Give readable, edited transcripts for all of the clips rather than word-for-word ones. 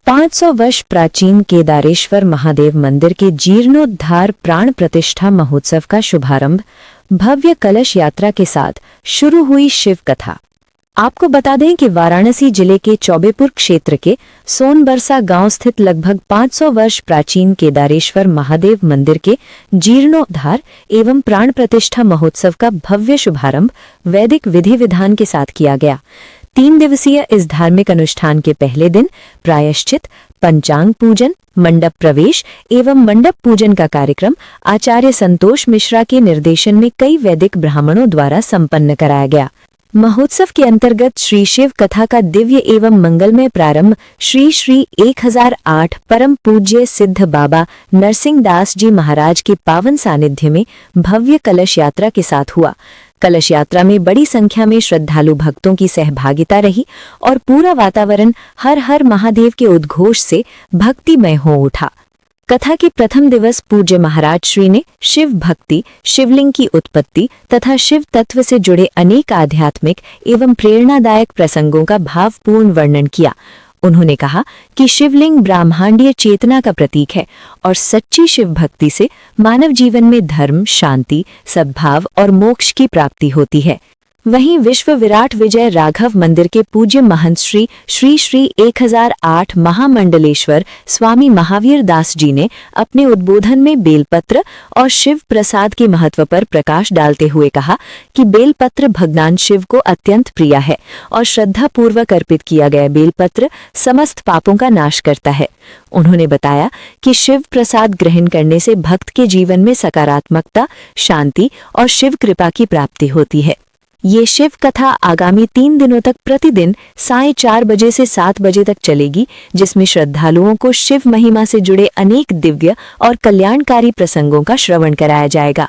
500 वर्ष प्राचीन केदारेश्वर महादेव मंदिर के जीर्णोद्धार प्राण प्रतिष्ठा महोत्सव का शुभारंभ भव्य कलश यात्रा के साथ शुरू हुई शिव कथा। आपको बता दें कि वाराणसी जिले के चौबेपुर क्षेत्र के सोनबरसा गांव स्थित लगभग 500 वर्ष प्राचीन केदारेश्वर महादेव मंदिर के जीर्णोद्धार एवं प्राण प्रतिष्ठा महोत्सव का भव्य शुभारंभ वैदिक विधि विधान के साथ किया गया। 3 दिवसीय इस धार्मिक अनुष्ठान के पहले दिन प्रायश्चित, पंचांग पूजन, मंडप प्रवेश एवं मंडप पूजन का कार्यक्रम आचार्य संतोष मिश्रा के निर्देशन में कई वैदिक ब्राह्मणों द्वारा संपन्न कराया गया। महोत्सव के अंतर्गत श्री शिव कथा का दिव्य एवं मंगलमय प्रारंभ श्री श्री 1008 परम पूज्य सिद्ध बाबा नरसिंह दास जी महाराज के पावन सानिध्य में भव्य कलश यात्रा के साथ हुआ। कलश यात्रा में बड़ी संख्या में श्रद्धालु भक्तों की सहभागिता रही और पूरा वातावरण हर हर महादेव के उद्घोष से भक्तिमय हो उठा। कथा के प्रथम दिवस पूज्य महाराज श्री ने शिव भक्ति, शिवलिंग की उत्पत्ति तथा शिव तत्व से जुड़े अनेक आध्यात्मिक एवं प्रेरणादायक प्रसंगों का भावपूर्ण वर्णन किया। उन्होंने कहा कि शिवलिंग ब्रह्मांडीय चेतना का प्रतीक है और सच्ची शिव भक्ति से मानव जीवन में धर्म, शांति, सद्भाव और मोक्ष की प्राप्ति होती है। वहीं विश्व विराट विजय राघव मंदिर के पूज्य महंत श्री श्री 1008 महामंडलेश्वर स्वामी महावीर दास जी ने अपने उद्बोधन में बेलपत्र और शिव प्रसाद के महत्व पर प्रकाश डालते हुए कहा कि बेलपत्र भगवान शिव को अत्यंत प्रिय है और श्रद्धा पूर्वक अर्पित किया गया बेलपत्र समस्त पापों का नाश करता है। उन्होंने बताया कि शिव प्रसाद ग्रहण करने से भक्त के जीवन में सकारात्मकता, शांति और शिव कृपा की प्राप्ति होती है। ये शिव कथा आगामी 3 दिनों तक प्रतिदिन साढ़े 4 बजे से 7 बजे तक चलेगी, जिसमें श्रद्धालुओं को शिव महिमा से जुड़े अनेक दिव्य और कल्याणकारी प्रसंगों का श्रवण कराया जाएगा।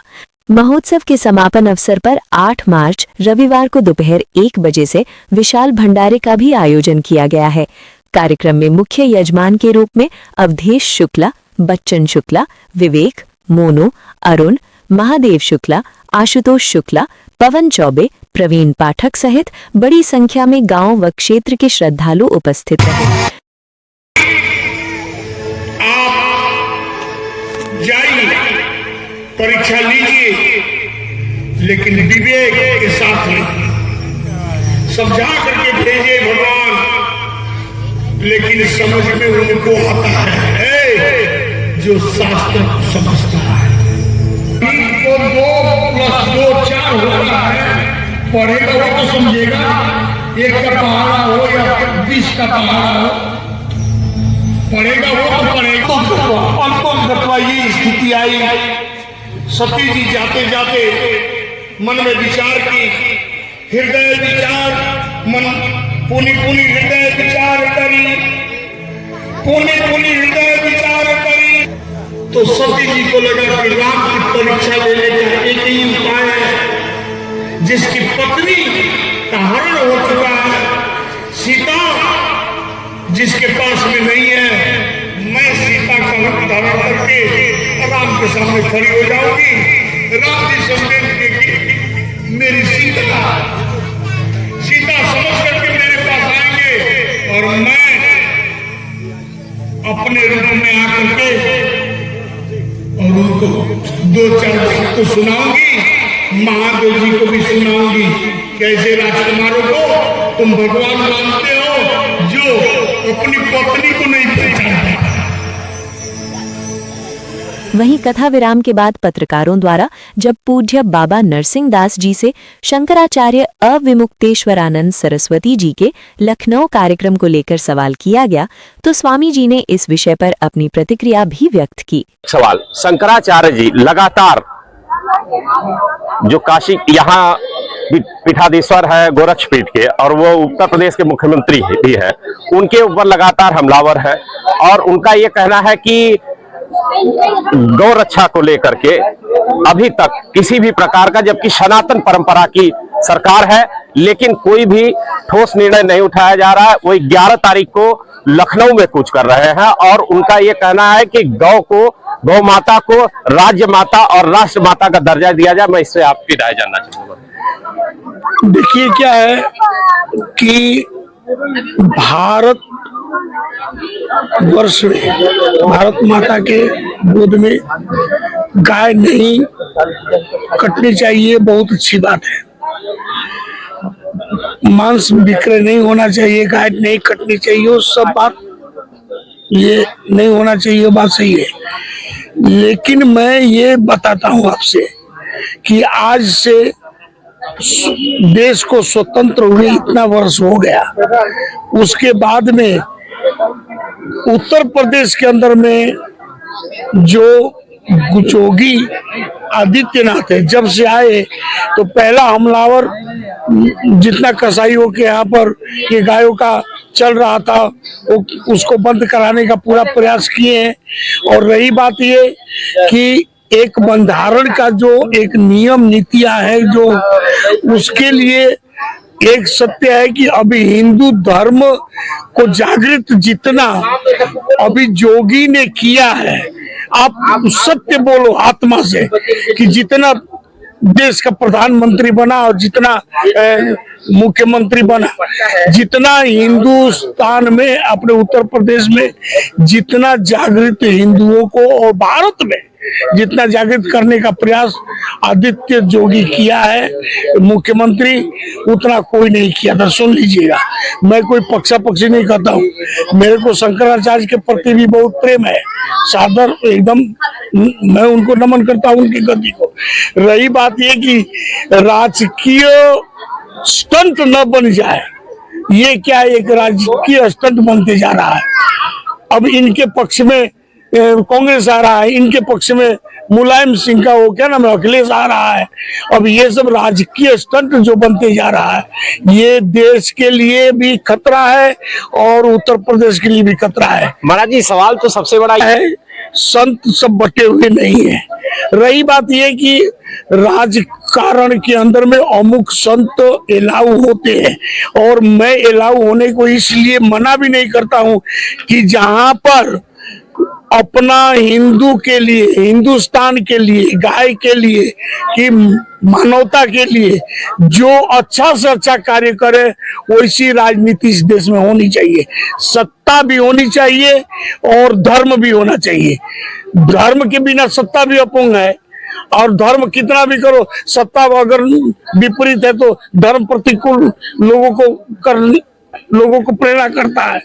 महोत्सव के समापन अवसर पर 8 मार्च रविवार को दोपहर 1 बजे से विशाल भंडारे का भी आयोजन किया गया है। कार्यक्रम में मुख्य यजमान के रूप में अवधेश शुक्ला, बच्चन शुक्ला, विवेक, मोनू, अरुण, महादेव शुक्ला, आशुतोष शुक्ला, पवन चौबे, प्रवीण पाठक सहित बड़ी संख्या में गांव व क्षेत्र के श्रद्धालु उपस्थित रहे। आप जाइए, परीक्षा लीजिए, लेकिन विवेक के साथ में समझा करके भेजे भगवान, लेकिन समझ में उनको आता है जो शास्त्र समझता है। 2+2 4 होता है, पढ़ेगा वो तो समझेगा। 1 का पहाड़ा हो या 20 का पहाड़ा हो, पढ़ेगा वो तो पढ़ेगा। अंतों ये स्थिति आई, सती जी जाते जाते मन में विचार की, हृदय विचार मन पुनि पुनि हृदय विचार करी, पुनि पुनि हृदय विचार करी। तो सती जी को लगा कि राम की परीक्षा लेने का एक ही उपाय है, जिसकी पत्नी का हरण हो चुका है, सीता जिसके पास में नहीं है, मैं सीता का रूप धारण करके राम के सामने खड़ी हो जाऊंगी। राम जी समझेंगे कि मेरी सीता समझ करके मेरे पास आएंगे और मैं अपने रूप में आकर के और उनको 2-4 बात तो सुनाऊंगी, महादेव जी को भी सुनाऊंगी। कैसे राजकुमारों को तुम भगवान मानते हो जो अपनी पत्नी को नहीं पहचानता। वहीं कथा विराम के बाद पत्रकारों द्वारा जब पूज्य बाबा नरसिंह दास जी से शंकराचार्य अविमुक्तेश्वरानंद सरस्वती जी के लखनऊ कार्यक्रम को लेकर सवाल किया गया, तो स्वामी जी ने इस विषय पर अपनी प्रतिक्रिया भी व्यक्त की। सवाल, शंकराचार्य जी लगातार जो काशी यहाँ पीठाधीश्वर है गोरक्ष पीठ के, और वो उत्तर प्रदेश के मुख्यमंत्री भी है, उनके ऊपर लगातार हमलावर है और उनका ये कहना है कि गौ रक्षा को लेकर के अभी तक किसी भी प्रकार का, जबकि सनातन परंपरा की सरकार है, लेकिन कोई भी ठोस निर्णय नहीं उठाया जा रहा है। वो 11 तारीख को लखनऊ में कूच कर रहे हैं और उनका ये कहना है कि गौ माता को राज्य माता और राष्ट्र माता का दर्जा दिया जाए। मैं इससे आपकी राय जानना चाहूंगा। देखिए क्या है कि भारत वर्ष में भारत माता के गोद में गाय नहीं कटनी चाहिए, बहुत अच्छी बात है। मांस विक्रय नहीं होना चाहिए, गाय नहीं कटनी चाहिए, वो सब बात ये नहीं होना चाहिए, बात सही है। लेकिन मैं ये बताता हूं आपसे कि आज से देश को स्वतंत्र हुए इतना वर्ष हो गया, उसके बाद में उत्तर प्रदेश के अंदर में जो योगी आदित्यनाथ है, जब से आए तो पहला हमलावर जितना कसाईयों के यहाँ पर ये गायों का चल रहा था वो उसको बंद कराने का पूरा प्रयास किए हैं। और रही बात ये कि एक बंधारण का जो एक नियम नीतियां है, जो उसके लिए एक सत्य है कि अभी हिंदू धर्म को जागृत जितना अभी जोगी ने किया है, आप सत्य बोलो आत्मा से कि जितना देश का प्रधानमंत्री बना और जितना मुख्यमंत्री बना, जितना हिंदुस्तान में अपने उत्तर प्रदेश में जितना जागृत हिंदुओं को और भारत में जितना जागृत करने का प्रयास आदित्य जोगी किया है मुख्यमंत्री, उतना कोई नहीं किया था। सुन लीजिएगा, मैं कोई पक्षा पक्षी नहीं करता हूँ, मेरे को शंकराचार्य के प्रति भी बहुत प्रेम है, सादर एकदम मैं उनको नमन करता हूँ उनकी गति को। रही बात ये कि राजकीय स्टंट न बन जाए, ये क्या एक राजकीय स्टंट बनते जा रहा है। अब इनके पक्ष में कांग्रेस आ रहा है, इनके पक्ष में मुलायम सिंह का वो क्या नाम है अखिलेश आ रहा है। अब ये सब राजकीय स्टंट जो बनते जा रहा है, ये देश के लिए भी खतरा है और उत्तर प्रदेश के लिए भी खतरा है। महाराज जी, सवाल तो सबसे बड़ा है, संत सब बटे हुए नहीं है। रही बात यह कि राजकारण के अंदर में अमुक संत एलाऊ होते हैं, और मैं एलाऊ होने को इसलिए मना भी नहीं करता हूं कि जहां पर अपना हिंदू के लिए, हिंदुस्तान के लिए, गाय के लिए, कि मानवता के लिए जो अच्छा से अच्छा कार्य करे, वैसी राजनीति इस देश में होनी चाहिए। सत्ता भी होनी चाहिए और धर्म भी होना चाहिए। धर्म के बिना सत्ता भी अपंग है, और धर्म कितना भी करो, सत्ता अगर विपरीत है तो धर्म प्रतिकूल लोगों को प्रेरणा करता है।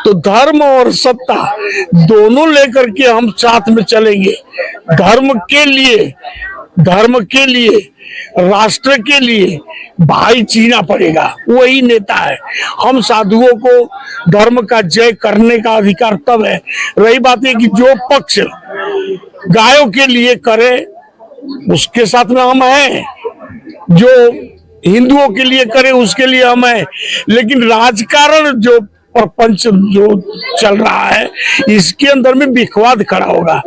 तो धर्म और सत्ता दोनों लेकर के हम साथ में चलेंगे। धर्म के लिए राष्ट्र के लिए भाई जीना पड़ेगा, वही नेता है। हम साधुओं को धर्म का जय करने का अधिकार तब है। रही बात है कि जो पक्ष गायों के लिए करे उसके साथ में हम हैं, जो हिंदुओं के लिए करे उसके लिए हम हैं, लेकिन राजकारण जो प्रपंच जो चल रहा है इसके अंदर में विखवाद खड़ा होगा।